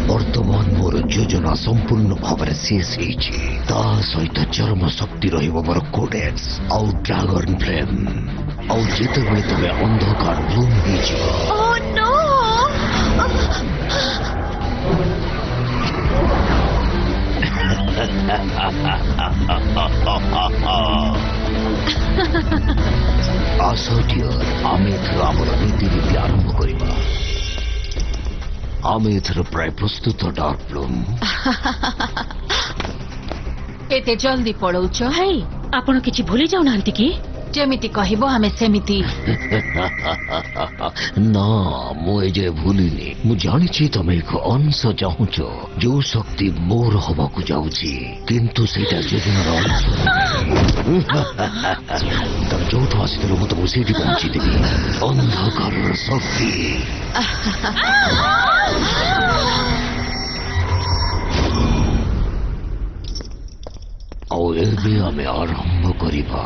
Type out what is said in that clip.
ବର୍ତ୍ତମାନ ମୋର ଯୋଜନା ସମ୍ପୂର୍ଣ୍ଣ ଭାବରେ ଶେଷ ହେଇଛି। ତା ସହିତ ଚରମ ଶକ୍ତି ରହିବ ମୋର କୋଡେକ୍ସ ଆଉ ଡ୍ରାଗନ ଫ୍ଲେମ୍। ଆଉ ଯେତେବେଳେ ତମେ ଅନ୍ଧକାର ବ୍ଲୁମ୍ ହେଇଯିବ, Oh no! ଆସ ଡିଅର, ଆମେ ଏଥର ଆମର ନୀତିରୀତି ଆରମ୍ଭ କରିବା। ଆମେ ଏଥର ପ୍ରାୟ ପ୍ରସ୍ତୁତ ଡାର୍କ ବ୍ଲୁମ୍। ଏତେ ଜଲ୍ଦି ପଳଉଛ? ଭାଇ ଆପଣ କିଛି ଭୁଲି ଯାଉନାହାନ୍ତି କି? ଯେମିତି କହିବ ଆମେ ସେମିତି। ନା, ମୁଁ ଏଯାଏ ଭୁଲିନି। ମୁଁ ଜାଣିଛି ତମେ ଏକ ଅଂଶ ଚାହୁଁଛ, ଯୋଉ ଶକ୍ତି ମୋର ହବାକୁ ଯାଉଛି, କିନ୍ତୁ ସେଇଟା ଯୋଜନାର ଅଂଶ। ତମେ ଯୋଉଠୁ ଆସିଥିଲ ମୁଁ ତମକୁ ସେଇଠି ପହଞ୍ଚିଦେବି। ଅନ୍ଧକାରର ଶକ୍ତି। ଆଉ ଏବେ ଆମେ ଆରମ୍ଭ କରିବା।